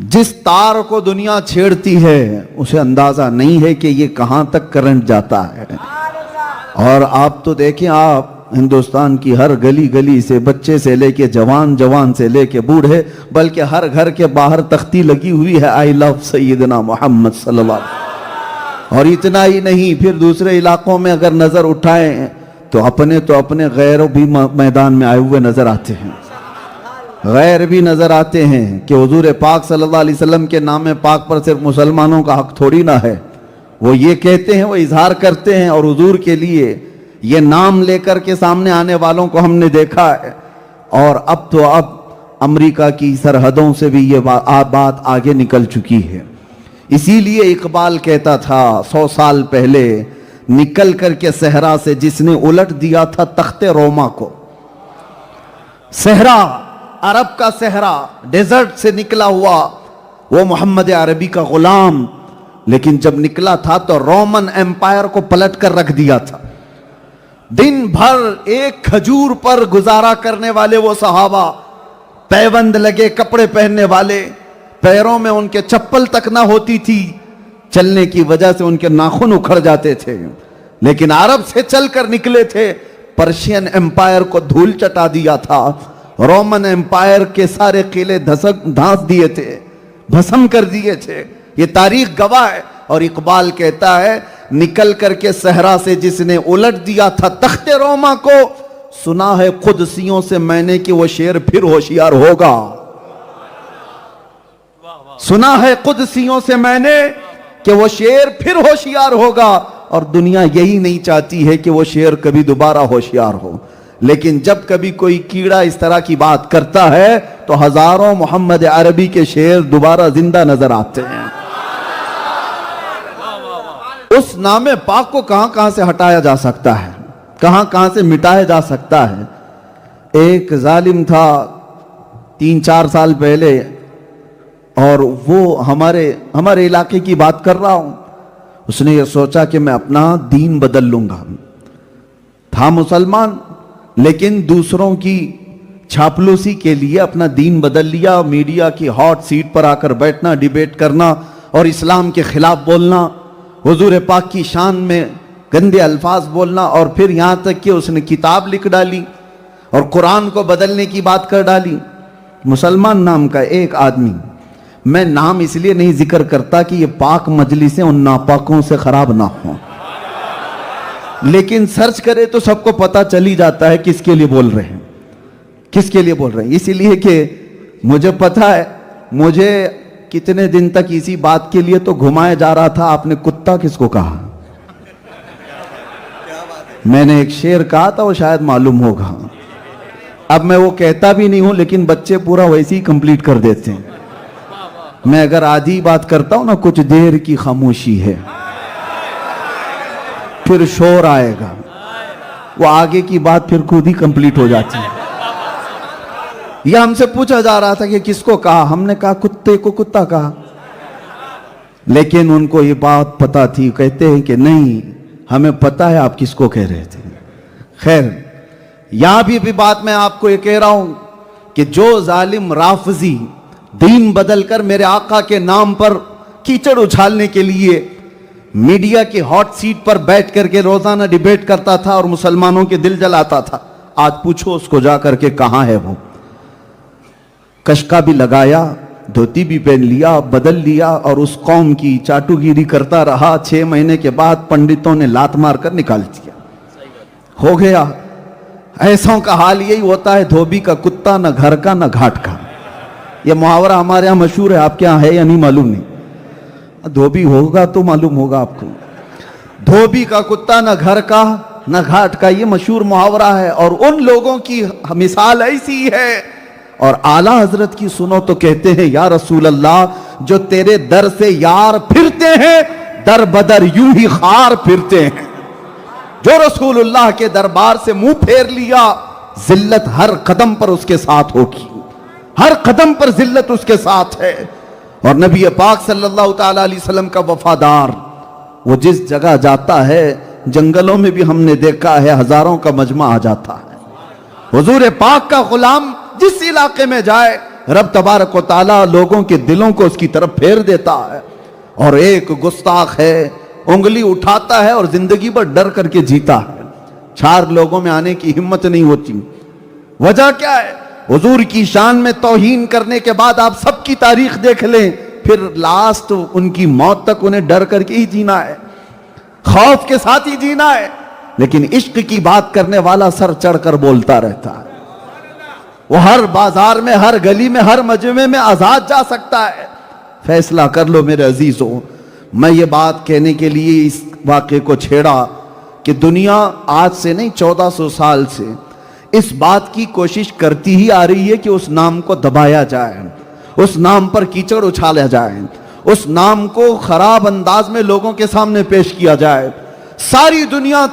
جس تار کو دنیا چھیڑتی ہے اسے اندازہ نہیں ہے کہ یہ کہاں تک کرنٹ جاتا ہے. اور آپ تو دیکھیں، آپ ہندوستان کی ہر گلی گلی سے، بچے سے لے کے جوان، جوان سے لے کے بوڑھے، بلکہ ہر گھر کے باہر تختی لگی ہوئی ہے آئی لو سیدنا محمد صلی اللہ علیہ وسلم. اور اتنا ہی نہیں، پھر دوسرے علاقوں میں اگر نظر اٹھائیں تو اپنے غیر بھی میدان میں آئے ہوئے نظر آتے ہیں. غیر بھی نظر آتے ہیں کہ حضور پاک صلی اللہ علیہ وسلم کے نام پاک پر صرف مسلمانوں کا حق تھوڑی نہ ہے. وہ یہ کہتے ہیں، وہ اظہار کرتے ہیں، اور حضور کے لیے یہ نام لے کر کے سامنے آنے والوں کو ہم نے دیکھا ہے. اور اب امریکہ کی سرحدوں سے بھی یہ بات آگے نکل چکی ہے. اسی لیے اقبال کہتا تھا 100 سال پہلے، نکل کر کے صحرا سے جس نے الٹ دیا تھا تخت روما کو. صحرا، عرب کا صحرا، ڈیزرٹ سے نکلا ہوا وہ محمد عربی کا غلام، لیکن جب نکلا تھا تو رومن ایمپائر کو پلٹ کر رکھ دیا تھا. دن بھر ایک کھجور پر گزارا کرنے والے وہ صحابہ، پیوند لگے کپڑے پہننے والے، پیروں میں ان کے چپل تک نہ ہوتی تھی، چلنے کی وجہ سے ان کے ناخن اکھڑ جاتے تھے، لیکن عرب سے چل کر نکلے تھے. پرشین ایمپائر کو دھول چٹا دیا تھا، رومن ایمپائر کے سارے قلعے دھانس دیے تھے، بھسم کر دیے تھے. یہ تاریخ گواہ ہے. اور اقبال کہتا ہے، نکل کر کے صحرا سے جس نے الٹ دیا تھا تخت روما کو، سنا ہے قدسیوں سے میں نے کہ وہ شیر پھر ہوشیار ہوگا. سنا ہے قدسیوں سے میں نے کہ وہ شیر پھر ہوشیار ہوگا. اور دنیا یہی نہیں چاہتی ہے کہ وہ شیر کبھی دوبارہ ہوشیار ہو، لیکن جب کبھی کوئی کیڑا اس طرح کی بات کرتا ہے تو ہزاروں محمد عربی کے شیر دوبارہ زندہ نظر آتے ہیں. اس نام پاک کو کہاں کہاں سے ہٹایا جا سکتا ہے، کہاں کہاں سے مٹایا جا سکتا ہے. ایک ظالم تھا 3-4 سال پہلے، اور وہ ہمارے علاقے کی بات کر رہا ہوں. اس نے یہ سوچا کہ میں اپنا دین بدل لوں گا. تھا مسلمان، لیکن دوسروں کی چھاپلوسی کے لیے اپنا دین بدل لیا. میڈیا کی ہاٹ سیٹ پر آ کر بیٹھنا، ڈیبیٹ کرنا اور اسلام کے خلاف بولنا، حضور پاک کی شان میں گندے الفاظ بولنا، اور پھر یہاں تک کہ اس نے کتاب لکھ ڈالی اور قرآن کو بدلنے کی بات کر ڈالی. مسلمان نام کا ایک آدمی، میں نام اس لیے نہیں ذکر کرتا کہ یہ پاک مجلسیں ان ناپاکوں سے خراب نہ ہوں، لیکن سرچ کرے تو سب کو پتہ چلی جاتا ہے کس کے لیے بول رہے ہیں، کس کے لیے بول رہے ہیں. اسی لیے کہ مجھے پتہ ہے، مجھے کتنے دن تک اسی بات کے لیے تو گھمایا جا رہا تھا آپ نے کتا کس کو کہا. میں نے ایک شعر کہا تھا، وہ شاید معلوم ہوگا. اب میں وہ کہتا بھی نہیں ہوں، لیکن بچے پورا ویسے ہی کمپلیٹ کر دیتے ہیں. میں اگر آدھی بات کرتا ہوں نا، کچھ دیر کی خاموشی ہے پھر شور آئے گا، وہ آگے کی بات پھر خود ہی کمپلیٹ ہو جاتی ہے. یہ ہم سے پوچھا جا رہا تھا کہ کس کو کہا، ہم نے کہا کتے کو کتا کہا، لیکن ان کو یہ بات پتا تھی. کہتے ہیں کہ نہیں، ہمیں پتا ہے آپ کس کو کہہ رہے تھے. خیر، یہاں بھی بات میں آپ کو یہ کہہ رہا ہوں کہ جو ظالم رافضی دین بدل کر میرے آقا کے نام پر کیچڑ اچھالنے کے لیے میڈیا کی ہاٹ سیٹ پر بیٹھ کر کے روزانہ ڈیبیٹ کرتا تھا اور مسلمانوں کے دل جلاتا تھا، آج پوچھو اس کو جا کر کے کہاں ہے وہ. کشکا بھی لگایا، دھوتی بھی پہن لیا، بدل لیا، اور اس قوم کی چاٹو گیری کرتا رہا. 6 مہینے کے بعد پنڈتوں نے لات مار کر نکال دیا. ہو گیا. ایسوں کا حال یہی ہوتا ہے، دھوبی کا کتا، نہ گھر کا نہ گھاٹ کا. یہ محاورہ ہمارے ہاں مشہور ہے، آپ کے ہاں ہے یا نہیں معلوم نہیں. دھوبی ہوگا تو معلوم ہوگا آپ کو. دھوبی کا کتا، نہ گھر کا نہ گھاٹ کا، یہ مشہور محاورہ ہے. اور ان لوگوں کی مثال ایسی ہے. اور اعلیٰ حضرت کی سنو تو کہتے ہیں، یا رسول اللہ، جو تیرے در سے یار پھرتے ہیں، در بدر یوں ہی خار پھرتے ہیں. جو رسول اللہ کے دربار سے منہ پھیر لیا، ذلت ہر قدم پر اس کے ساتھ ہوگی، ہر قدم پر ذلت اس کے ساتھ ہے. اور نبی پاک صلی اللہ تعالی علیہ وسلم کا وفادار، وہ جس جگہ جاتا ہے، جنگلوں میں بھی ہم نے دیکھا ہے ہزاروں کا مجمع آ جاتا ہے. حضور پاک کا غلام جس علاقے میں جائے رب تبارک و تعالیٰ لوگوں کے دلوں کو اس کی طرف پھیر دیتا ہے. اور ایک گستاخ ہے, انگلی اٹھاتا ہے اور زندگی پر ڈر کر کے جیتا ہے. 4 لوگوں میں آنے کی ہمت نہیں ہوتی. وجہ کیا ہے؟ حضور کی شان میں توہین کرنے کے بعد آپ سب کی تاریخ دیکھ لیں, پھر لاسٹ ان کی موت تک انہیں ڈر کر کے ہی جینا ہے, خوف کے ساتھ ہی جینا ہے. لیکن عشق کی بات کرنے والا سر چڑھ کر بولتا رہتا ہے. وہ ہر بازار میں, ہر گلی میں, ہر مجمع میں آزاد جا سکتا ہے. فیصلہ کر لو میرے عزیزوں. میں یہ بات کہنے کے لیے اس واقعے کو چھیڑا کہ دنیا آج سے نہیں 1400 سال سے اس بات کی کوشش کرتی ہی آ رہی ہے کہ اس نام کو دبایا جائے, اس نام پر کیچڑ اچھالا جائے, اس نام کو خراب انداز میں لوگوں کے سامنے پیش کیا جائے. ساری دنیا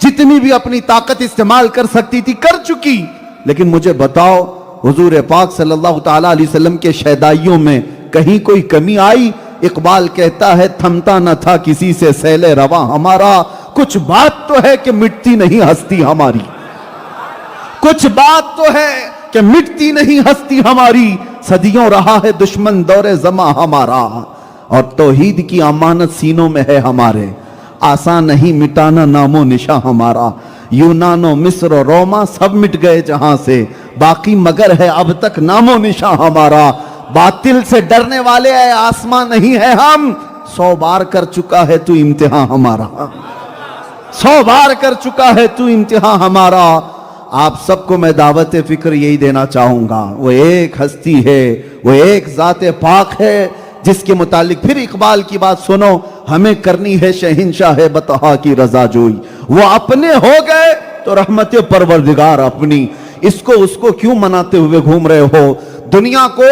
جتنی بھی اپنی طاقت استعمال کر سکتی تھی کر چکی. لیکن مجھے بتاؤ حضور پاک صلی اللہ تعالیٰ علیہ وسلم کے شیدائیوں میں کہیں کوئی کمی آئی؟ اقبال کہتا ہے تھمتا نہ تھا کسی سے سیل رواں ہمارا, کچھ بات تو ہے کہ مٹتی نہیں ہستی ہماری. کچھ بات تو ہے کہ مٹتی نہیں ہستی ہماری, صدیوں رہا ہے دشمن دور زماں ہمارا. اور توحید کی امانت سینوں میں ہے ہمارے, آسان نہیں مٹانا نام و نشاں ہمارا. یونان و مصر و روما سب مٹ گئے جہاں سے, باقی مگر ہے اب تک نام و نشاں ہمارا. باطل سے ڈرنے والے اے آسمان نہیں ہے ہم, 100 بار کر چکا ہے تو امتحان ہمارا, 100 بار کر چکا ہے تو امتحان ہمارا. آپ سب کو میں دعوت فکر یہی دینا چاہوں گا, وہ ایک ہستی ہے, وہ ایک ذات پاک ہے جس کے متعلق پھر اقبال کی بات سنو, ہمیں کرنی ہے شہنشاہ بطحا کی رضا جوئی. وہ اپنے ہو گئے تو رحمت پروردگار اپنی, اس کو کیوں مناتے ہوئے گھوم رہے ہو؟ دنیا کو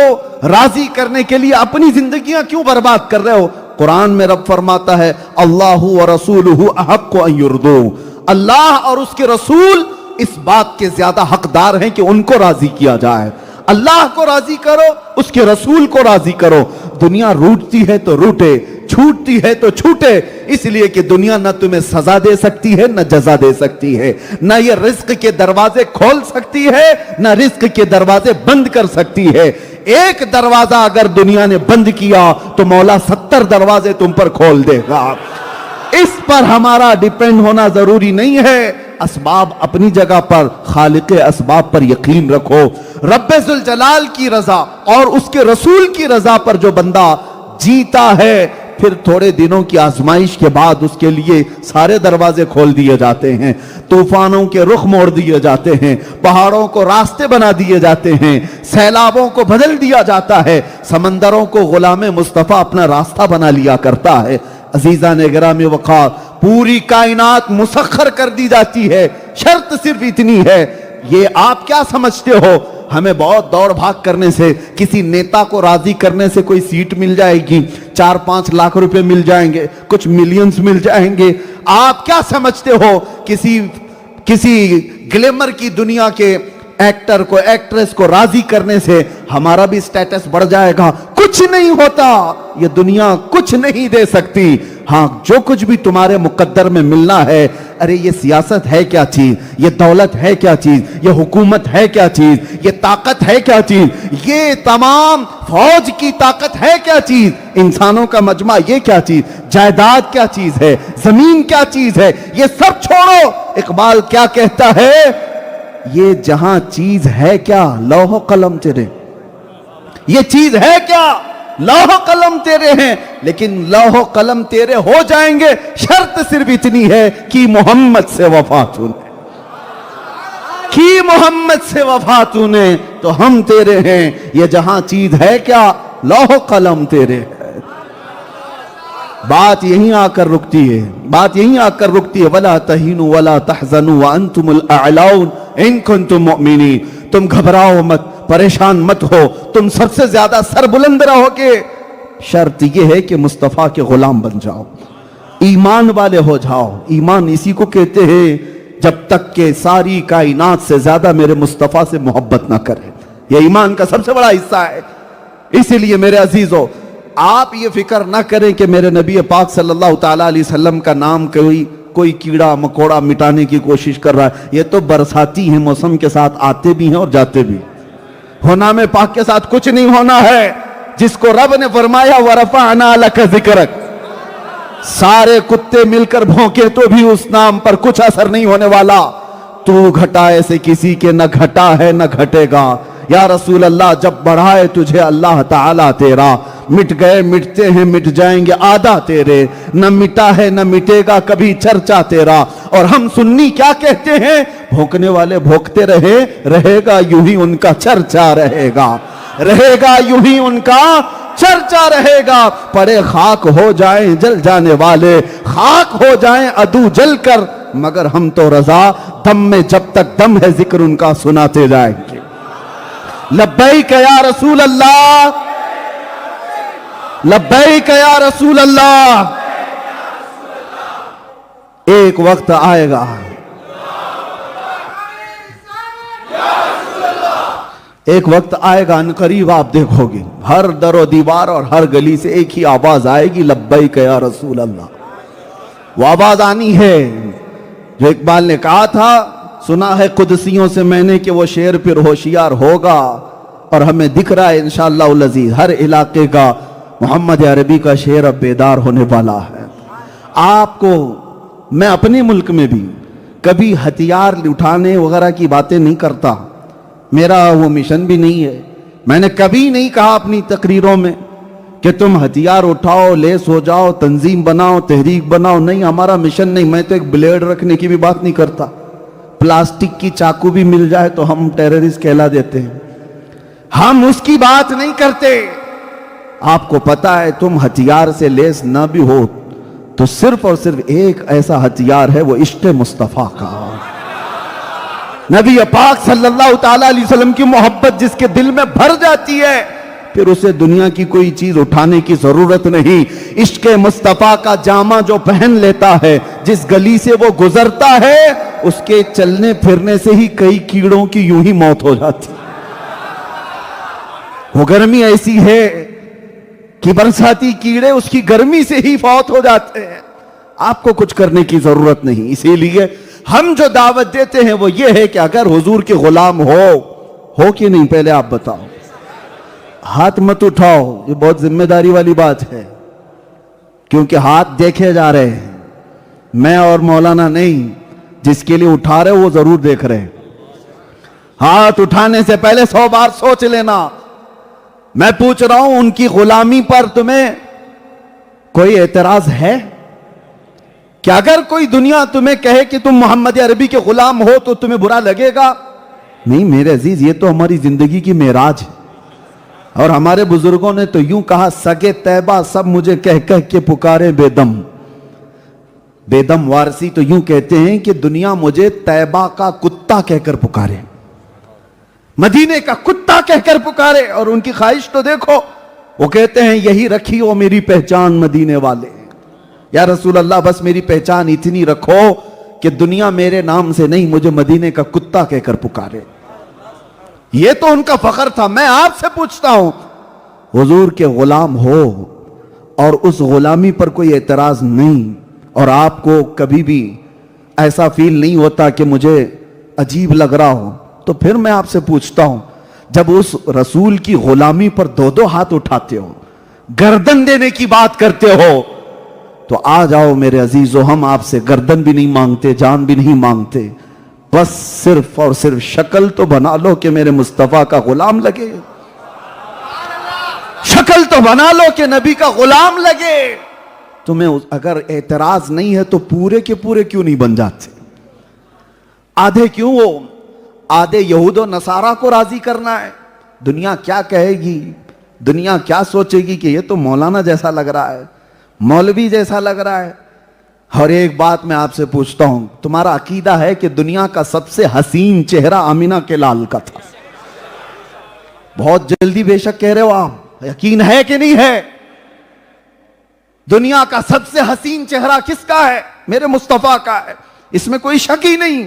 راضی کرنے کے لیے اپنی زندگیاں کیوں برباد کر رہے ہو؟ قرآن میں رب فرماتا ہے اللہ و رسولہ احق ان یرضوا, اللہ اور اس کے رسول اس بات کے زیادہ حقدار ہیں کہ ان کو راضی کیا جائے. اللہ کو راضی کرو, اس کے رسول کو راضی کرو. دنیا روٹتی ہے تو روٹے, چھوٹتی ہے تو چھوٹے, اس لیے کہ دنیا نہ تمہیں سزا دے سکتی ہے نہ جزا دے سکتی ہے, نہ یہ رزق کے دروازے کھول سکتی ہے نہ رزق کے دروازے بند کر سکتی ہے. ایک دروازہ اگر دنیا نے بند کیا تو مولا 70 دروازے تم پر کھول دے گا. اس پر ہمارا ڈیپینڈ ہونا ضروری نہیں ہے. اسباب اپنی جگہ پر, خالق اسباب پر یقین رکھو. رب ذوالجلال کی رضا اور اس کے رسول کی رضا پر جو بندہ جیتا ہے, پھر تھوڑے دنوں کی آزمائش کے بعد اس کے لیے سارے دروازے کھول دیے جاتے ہیں, طوفانوں کے رخ موڑ دیے جاتے ہیں, پہاڑوں کو راستے بنا دیے جاتے ہیں, سیلابوں کو بدل دیا جاتا ہے, سمندروں کو غلام مصطفیٰ اپنا راستہ بنا لیا کرتا ہے. عزیزان گرامی وقار, پوری کائنات مسخر کر دی جاتی ہے, شرط صرف اتنی ہے. یہ آپ کیا سمجھتے ہو ہمیں بہت دوڑ بھاگ کرنے سے, کسی نیتا کو راضی کرنے سے کوئی سیٹ مل جائے گی, 4-5 لاکھ روپے مل جائیں گے, کچھ ملینز مل جائیں گے؟ آپ کیا سمجھتے ہو کسی گلیمر کی دنیا کے ایکٹر کو, ایکٹریس کو راضی کرنے سے ہمارا بھی سٹیٹس بڑھ جائے گا؟ کچھ نہیں ہوتا. یہ دنیا کچھ نہیں دے سکتی. ہاں, جو کچھ بھی تمہارے مقدر میں ملنا ہے, ارے یہ سیاست ہے کیا چیز, یہ دولت ہے کیا چیز, یہ حکومت ہے کیا چیز, یہ طاقت ہے کیا چیز, یہ تمام فوج کی طاقت ہے کیا چیز, انسانوں کا مجمع یہ کیا چیز, جائیداد کیا چیز ہے, زمین کیا چیز ہے, یہ سب چھوڑو. اقبال کیا کہتا ہے, یہ جہاں چیز ہے کیا, لوح و قلم تیرے. یہ چیز ہے کیا, لوح و قلم تیرے ہیں, لیکن لوح و قلم تیرے ہو جائیں گے, شرط صرف اتنی ہے کہ محمد سے وفا تو نے, کہ محمد سے وفا تو نے, تو ہم تیرے ہیں. یہ جہاں چیز ہے کیا, لوح و قلم تیرے ہے. بات یہیں آ کر رکتی ہے, بات یہیں آ کر رکتی ہے. وَلَا تَهِنُوا وَلَا تَحْزَنُوا وَأَنْتُمُ الْأَعْلَوْنَ إِن كُنتُم مُؤْمِنِينَ. تم گھبراؤ مت, پریشان مت ہو, تم سب سے زیادہ سر بلند رہو گے. شرط یہ ہے کہ مصطفیٰ کے غلام بن جاؤ, ایمان والے ہو جاؤ. ایمان اسی کو کہتے ہیں جب تک کہ ساری کائنات سے زیادہ میرے مصطفیٰ سے محبت نہ کرے. یہ ایمان کا سب سے بڑا حصہ ہے. اسی لیے میرے عزیزو, آپ یہ فکر نہ کریں کہ میرے نبی پاک صلی اللہ تعالیٰ علیہ وسلم کا نام کوئی کیڑا مکوڑا مٹانے کی کوشش کر رہا ہے. یہ تو برساتی ہیں, موسم کے ساتھ آتے بھی ہیں اور جاتے بھی. ہونا میں پاک کے ساتھ کچھ نہیں ہونا ہے. جس کو رب نے فرمایا وَرَفَعْنَا لَكَ ذِكْرَكَ, سارے کتے مل کر بھونکے تو بھی اس نام پر کچھ اثر نہیں ہونے والا. تو گھٹائے سے کسی کے نہ گھٹا ہے نہ گھٹے گا. یا رسول اللہ, جب بڑھائے تجھے اللہ تعالیٰ تیرا, مٹ گئے مٹتے ہیں مٹ جائیں گے آدھا تیرے, نہ مٹا ہے نہ مٹے گا کبھی چرچا تیرا. اور ہم سنی کیا کہتے ہیں, بھونکنے والے بھونکتے رہے گا یوں ہی ان کا چرچا رہے گا, رہے گا یوں ہی ان کا چرچا رہے گا. پڑے خاک ہو جائیں جل جانے والے, خاک ہو جائیں عدو جل کر, مگر ہم تو رضا دم میں جب تک دم ہے ذکر ان کا سناتے جائیں گے. لبیک یا رسول اللہ, لبیک یا رسول اللہ. ایک وقت آئے گا, ایک وقت آئے گا ان قریب آپ دیکھو گے ہر در و دیوار اور ہر گلی سے ایک ہی آواز آئے گی, لبیک یا رسول اللہ. وہ آواز آنی ہے جو اقبال نے کہا تھا, سنا ہے قدسیوں سے میں نے کہ وہ شیر پھر ہوشیار ہوگا, اور ہمیں دکھ رہا ہے انشاءاللہ العزیز ہر علاقے کا محمد عربی کا شیر اب بیدار ہونے والا ہے. آپ کو میں اپنے ملک میں بھی کبھی ہتھیار اٹھانے وغیرہ کی باتیں نہیں کرتا, میرا وہ مشن بھی نہیں ہے. میں نے کبھی نہیں کہا اپنی تقریروں میں کہ تم ہتھیار اٹھاؤ, لیس ہو جاؤ, تنظیم بناؤ, تحریک بناؤ. نہیں, ہمارا مشن نہیں. میں تو ایک بلیڈ رکھنے کی بھی بات نہیں کرتا. پلاسٹک کی چاقو بھی مل جائے تو ہم ٹیررسٹ کہلا دیتے ہیں, ہم اس کی بات نہیں کرتے. آپ کو پتا ہے تم ہتھیار سے لیس نہ بھی ہو تو صرف اور صرف ایک ایسا ہتھیار ہے, وہ عشق مصطفیٰ کا. نبی پاک صلی اللہ تعالیٰ علیہ وسلم کی محبت جس کے دل میں بھر جاتی ہے, پھر اسے دنیا کی کوئی چیز اٹھانے کی ضرورت نہیں. عشق مصطفیٰ کا جامہ جو پہن لیتا ہے, جس گلی سے وہ گزرتا ہے, اس کے چلنے پھرنے سے ہی کئی کیڑوں کی یوں ہی موت ہو جاتی. وہ گرمی ایسی ہے کہ برساتی کیڑے اس کی گرمی سے ہی فوت ہو جاتے ہیں. آپ کو کچھ کرنے کی ضرورت نہیں. اسی لیے ہم جو دعوت دیتے ہیں وہ یہ ہے کہ اگر حضور کے غلام ہو کہ نہیں, پہلے آپ بتاؤ. ہاتھ مت اٹھاؤ, یہ بہت ذمہ داری والی بات ہے, کیونکہ ہاتھ دیکھے جا رہے ہیں. میں اور مولانا نہیں, جس کے لیے اٹھا رہے وہ ضرور دیکھ رہے ہیں. ہاتھ اٹھانے سے پہلے 100 بار سوچ لینا. میں پوچھ رہا ہوں, ان کی غلامی پر تمہیں کوئی اعتراض ہے کہ اگر کوئی دنیا تمہیں کہے کہ تم محمد عربی کے غلام ہو تو تمہیں برا لگے گا؟ نہیں میرے عزیز, یہ تو ہماری زندگی کی معراج ہے. اور ہمارے بزرگوں نے تو یوں کہا, سگے طیبہ سب مجھے کہہ کہہ کے پکارے بے دم. بے دم وارسی تو یوں کہتے ہیں کہ دنیا مجھے طیبہ کا کتا کہہ کر پکارے, مدینے کا کتا کہہ کر پکارے. اور ان کی خواہش تو دیکھو, وہ کہتے ہیں یہی رکھی ہو میری پہچان مدینے والے. یا رسول اللہ بس میری پہچان اتنی رکھو کہ دنیا میرے نام سے نہیں, مجھے مدینے کا کتا کہہ کر پکارے. یہ تو ان کا فخر تھا. میں آپ سے پوچھتا ہوں, حضور کے غلام ہو اور اس غلامی پر کوئی اعتراض نہیں, اور آپ کو کبھی بھی ایسا فیل نہیں ہوتا کہ مجھے عجیب لگ رہا ہو, تو پھر میں آپ سے پوچھتا ہوں, جب اس رسول کی غلامی پر 2 ہاتھ اٹھاتے ہو, گردن دینے کی بات کرتے ہو, تو آ جاؤ میرے عزیزو, ہم آپ سے گردن بھی نہیں مانگتے, جان بھی نہیں مانگتے. بس صرف اور صرف شکل تو بنا لو کہ میرے مصطفیٰ کا غلام لگے. شکل تو بنا لو کہ نبی کا غلام لگے. تمہیں اگر اعتراض نہیں ہے تو پورے کے پورے کیوں نہیں بن جاتے؟ آدھے کیوں ہو؟ آدھے یہود و نصارہ کو راضی کرنا ہے. دنیا کیا کہے گی, دنیا کیا سوچے گی کہ یہ تو مولانا جیسا لگ رہا ہے, مولوی جیسا لگ رہا ہے. اور ایک بات میں آپ سے پوچھتا ہوں, تمہارا عقیدہ ہے کہ دنیا کا سب سے حسین چہرہ آمینہ کے لال کا تھا؟ بہت جلدی بے شک کہہ رہے ہو آپ, یقین ہے کہ نہیں ہے؟ دنیا کا سب سے حسین چہرہ کس کا ہے؟ میرے مصطفیٰ کا ہے, اس میں کوئی شک ہی نہیں.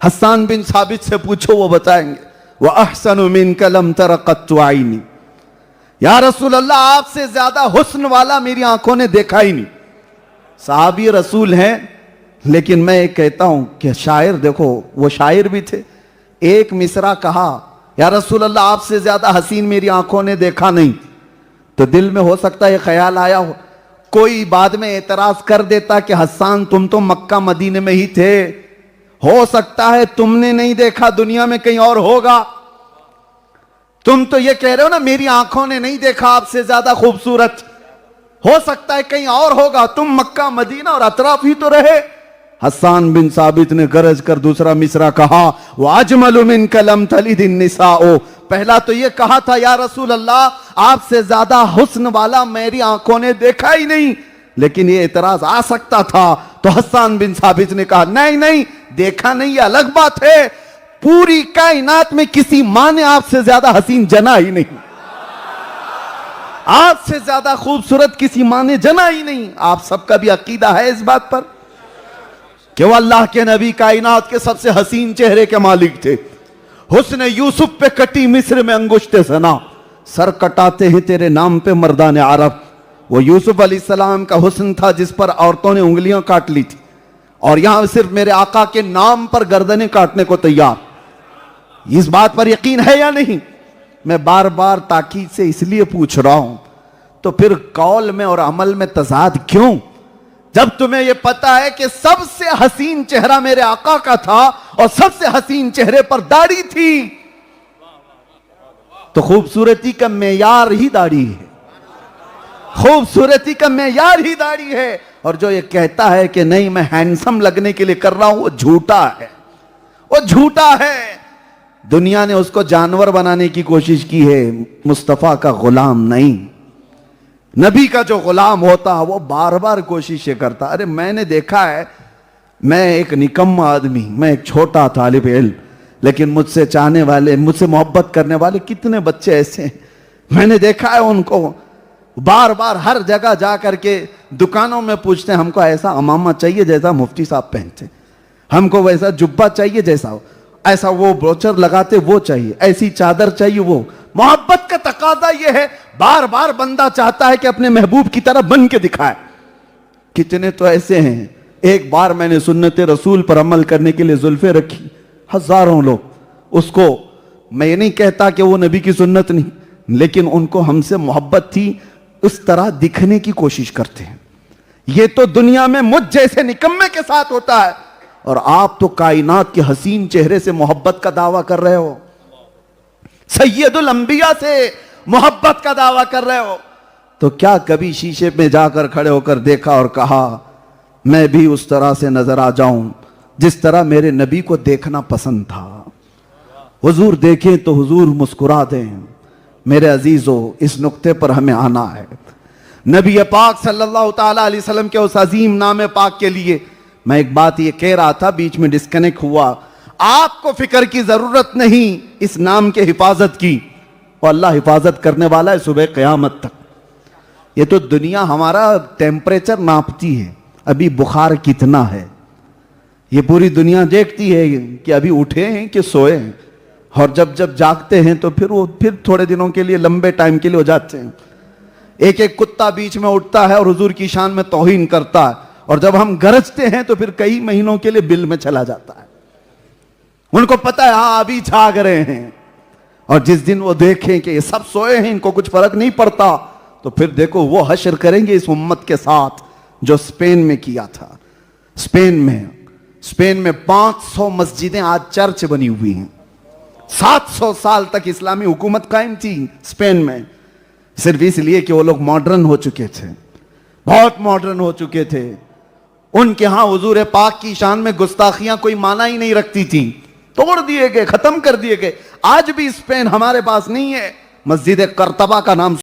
حسان بن ثابت سے پوچھو, وہ بتائیں گے, وَأَحْسَنُ مِنْكَ لَمْ تَرَ قَطُّ عَيْنِي. یا رسول اللہ, آپ سے زیادہ حسن والا میری آنکھوں نے دیکھا ہی نہیں. صحابی رسول ہیں, لیکن میں ایک کہتا ہوں کہ شاعر دیکھو, وہ شاعر بھی تھے. ایک مصرع کہا یا رسول اللہ آپ سے زیادہ حسین میری آنکھوں نے دیکھا نہیں. تو دل میں ہو سکتا ہے یہ خیال آیا ہو, کوئی بعد میں اعتراض کر دیتا کہ حسان تم تو مکہ مدینے میں ہی تھے, ہو سکتا ہے تم نے نہیں دیکھا, دنیا میں کہیں اور ہوگا. تم تو یہ کہہ رہے ہو نا میری آنکھوں نے نہیں دیکھا آپ سے زیادہ خوبصورت, ہو سکتا ہے کہیں اور ہوگا, تم مکہ مدینہ اور اطراف ہی تو رہے. حسان بن ثابت نے گرج کر دوسرا مصرع کہا, وَأَجْمَلُ مِنْكَ لَمْ تَلِدِ النِّسَاءُ. پہلا تو یہ کہا تھا یا رسول اللہ آپ سے زیادہ حسن والا میری آنکھوں نے دیکھا ہی نہیں, لیکن یہ اعتراض آ سکتا تھا. تو حسان بن ثابت نے کہا نہیں دیکھا نہیں, یہ الگ بات ہے, پوری کائنات میں کسی ماں نے آپ سے زیادہ حسین جنا ہی نہیں, آپ سے زیادہ خوبصورت کسی ماں نے جنا ہی نہیں. آپ سب کا بھی عقیدہ ہے اس بات پر کہ وہ اللہ کے نبی کائنات کے سب سے حسین چہرے کے مالک تھے. حسن یوسف پہ کٹی مصر میں انگشت ثنا, سر کٹاتے ہیں تیرے نام پہ مردان عرب. وہ یوسف علیہ السلام کا حسن تھا جس پر عورتوں نے انگلیاں کاٹ لی تھی, اور یہاں صرف میرے آقا کے نام پر گردنیں کاٹنے کو تیار. اس بات پر یقین ہے یا نہیں؟ میں بار بار تاکید سے اس لیے پوچھ رہا ہوں, تو پھر قول میں اور عمل میں تضاد کیوں؟ جب تمہیں یہ پتا ہے کہ سب سے حسین چہرہ میرے آقا کا تھا اور سب سے حسین چہرے پر داڑھی تھی, تو خوبصورتی کا معیار ہی داڑھی ہے, خوبصورتی کا معیار ہی داڑھی ہے. اور جو یہ کہتا ہے کہ نہیں میں ہینڈسم لگنے کے لیے کر رہا ہوں, وہ جھوٹا ہے, وہ جھوٹا ہے. دنیا نے اس کو جانور بنانے کی کوشش کی ہے, مصطفیٰ کا غلام نہیں. نبی کا جو غلام ہوتا وہ بار بار کوششیں کرتا. ارے میں نے دیکھا ہے, میں ایک نکم آدمی, میں ایک چھوٹا طالب علم, لیکن مجھ سے چاہنے والے, مجھ سے محبت کرنے والے کتنے بچے ایسے ہیں. میں نے دیکھا ہے ان کو بار بار ہر جگہ جا کر کے دکانوں میں پوچھتے ہیں ہم کو ایسا امامہ چاہیے جیسا مفتی صاحب پہنتے, ہم کو ویسا جبہ چاہیے جیسا ہو, ایسا وہ بروچر لگاتے وہ چاہیے, ایسی چادر چاہیے وہ. محبت کا تقاضا یہ ہے, بار بار بندہ چاہتا ہے کہ اپنے محبوب کی طرح بن کے دکھائے. کتنے تو ایسے ہیں, ایک بار میں نے سنت رسول پر عمل کرنے کے لیے زلفیں رکھی, ہزاروں لوگ اس کو, میں یہ نہیں کہتا کہ وہ نبی کی سنت نہیں, لیکن ان کو ہم سے محبت تھی, اس طرح دکھنے کی کوشش کرتے ہیں. یہ تو دنیا میں مجھ جیسے نکمے کے ساتھ ہوتا ہے, اور آپ تو کائنات کے حسین چہرے سے محبت کا دعویٰ کر رہے ہو, سید الانبیاء سے محبت کا دعویٰ کر رہے ہو. تو کیا کبھی شیشے میں جا کر کھڑے ہو کر دیکھا اور کہا میں بھی اس طرح سے نظر آ جاؤں جس طرح میرے نبی کو دیکھنا پسند تھا؟ حضور دیکھیں تو حضور مسکرا دیں. میرے عزیزو, اس نقطے پر ہمیں آنا ہے. نبی پاک صلی اللہ تعالیٰ علیہ وسلم کے اس عظیم نام پاک کے لیے میں ایک بات یہ کہہ رہا تھا, بیچ میں ڈسکنیکٹ ہوا. آپ کو فکر کی ضرورت نہیں اس نام کے حفاظت کی, اور اللہ حفاظت کرنے والا ہے صبح قیامت تک. یہ تو دنیا ہمارا ٹیمپریچر ناپتی ہے, ابھی بخار کتنا ہے, یہ پوری دنیا دیکھتی ہے کہ ابھی اٹھے ہیں کہ سوئے ہیں, اور جب جاگتے ہیں تو پھر تھوڑے دنوں کے لیے, لمبے ٹائم کے لیے ہو جاتے ہیں. ایک ایک کتا بیچ میں اٹھتا ہے اور حضور کی شان میں توہین کرتا ہے, اور جب ہم گرجتے ہیں تو پھر کئی مہینوں کے لیے بل میں چلا جاتا ہے. ان کو پتا ہے ہاں ابھی جاگ رہے ہیں, اور جس دن وہ دیکھیں کہ یہ سب سوئے ہیں, ان کو کچھ فرق نہیں پڑتا, تو پھر دیکھو وہ حشر کریں گے اس امت کے ساتھ جو اسپین میں کیا تھا. اسپین میں 500 مسجدیں آج چرچ بنی ہوئی ہیں. 700 سال تک اسلامی حکومت قائم تھی اسپین میں, صرف اس لیے کہ وہ لوگ ماڈرن ہو چکے تھے, بہت ماڈرن ہو چکے تھے. ان کے ہاں حضور پاک کی شان میں گستاخیاں کوئی معنی ہی نہیں رکھتی تھیں, توڑ دیے گئے, ختم کر دیے گئے. آج بھی اسپین ہمارے پاس نہیں ہے. مسجد قرطبہ کا نام